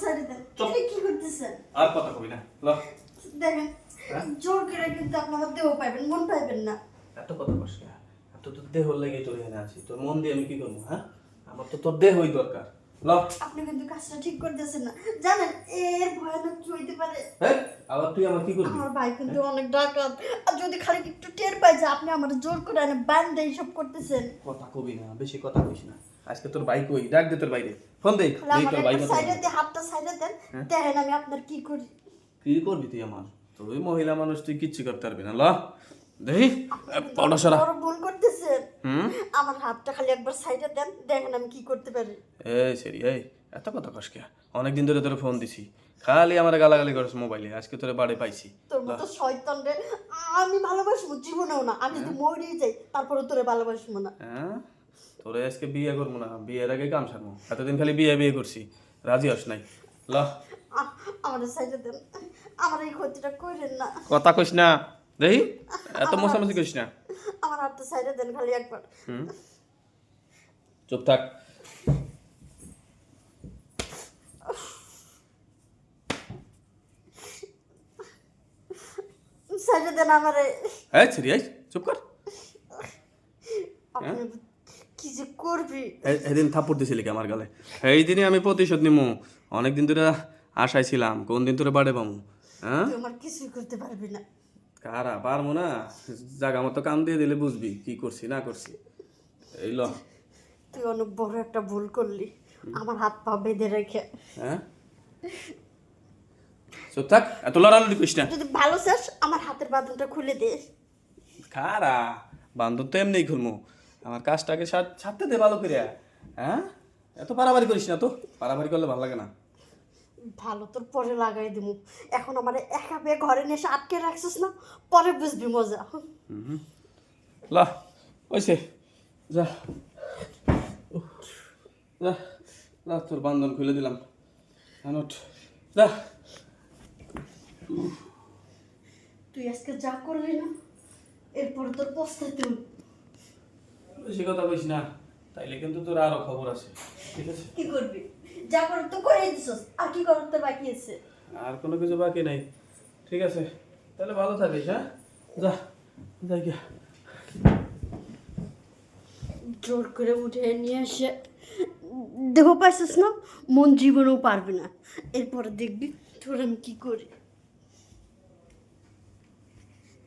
সাইডে দেন। এটা কি করতেছেন? আর কথা কবি না ল দেখেন জোর করে কিন্তু আপনি আমার দেহ পাইবেন, মন পাইবেন না। এত কথা কস না এত তোর দেহ লেগে তোর এখানে আছি তোর মন দিয়ে আমি কি করবো হ্যাঁ আমার তো তোর দেহই দরকার ল আপনি কিন্তু কাজটা ঠিক করতেছেন না, জানেন এর ভয়ানক কি হইতে পারে। হ্যাঁ আবার তুই আমার কি করবি আমার ভাই কিন্তু অনেক ডাকাত, আর যদি খালি একটু টের পাই যে আপনি আমার জোর করে এনে বান্ধে এইসব করতেছেন। কথা কবি না বেশি কথা কইস না আজকে তোর বাইক কই ডাক দে তোর বাইরে ফোন দে তাহলে তোর আমার বাইক একটা সাইডে দিয়ে হাতটা সাইডে দেন, দেখেন আমি আপনার কি করি। কি করবি তুই আমার তুই মহিলা মানুষ তুই কিচ্ছু করতে পারবি না ল দেখি পাউডার সরা বড় ভুল করতেছেন। আমার হাতটা খালি একবার সাইডে দেন, দেখেন আমি কি করতে পারি। এই সেরি এই এত কথা কস কে অনেকদিন ধরে তোরে ফোন দিছি খালি আমার গালাগালি করিস মোবাইলে আজকে তোরে বাড়ি পাইছি তোর মতো শয়তান রে আমি ভালোবাসবো জীবনেও না, আমি যদি মরেই যাই তারপরে তোরে ভালোবাসবো না। হ্যাঁ তোরে আজকে বিয়ে করবো না বিয়ের আগে কাম সারবো এতদিন খালি বিয়ে বিয়ে করছি রাজি হস নাই ল আমার সাইডে দেন, আমার এই ক্ষতিটা করেন না। কথা কইস না দেখি এত মশামশি করিস না আমার হাতটা সাইডে দেন খালি একবার। চুপ থাক সাইডে দেন আমারে। এই ছেড়ি এই চুপ কর আপনি কি যে করবি। এদিন থাপ্পড় দিছিলি কি আমার গালে এই দিনই আমি প্রতিশোধ নিমু অনেকদিন ধরে আশায় ছিলাম কোন দিন তোরে বাড়ে পামু হ্যাঁ তুই আমার কিছুই করতে পারবি না। কারা পারবো না জাগা মতো কাম দিয়ে দিলে বুঝবি কি করছি না করছি এই ল তুই অনেক বড় একটা ভুল করলি আমার হাত পা বেঁধে রেখে। হ্যাঁ চুপ থাক এত লড়ালড়ি করিস না যদি ভালো চাস আমার হাতের বাঁধনটা খুলে দে। কারা বান্ধব তো এমনি খুলমু আমার কাজটাকে সারতে দে ভালো করে হ্যাঁ এত পারাবারি করিস না তো পারাবারি করলে ভালো লাগে না ভালো তোর পরে লাগাই দিব, এখন আমার একা পেয়ে ঘরে নিয়ে এসে আটকে রাখছিস না, পরে বুঝবি মজা। লা ওইসে যা উফ, যা যা তোর বান্ধন খুলে দিলাম আনট যা তুই আজকে যা করলি না এরপর তোর পস্তাইতে হইব। বেশি কথা কইস না তাইলে কিন্তু তোর আরো খবর আছে ঠিক আছে কি করবি, যা করার তো করেই দিছস, আর কি করার তো বাকি আছে। আর কোনো কিছু বাকি নাই ঠিক আছে তাহলে ভালো থাকিস হ্যাঁ যা যাই গিয়া জোর করে উঠে নিয়ে এসে দেহ পাইছিস না, মন জীবনেও পারবে না, এরপরে দেখবি তোর আমি কি করি।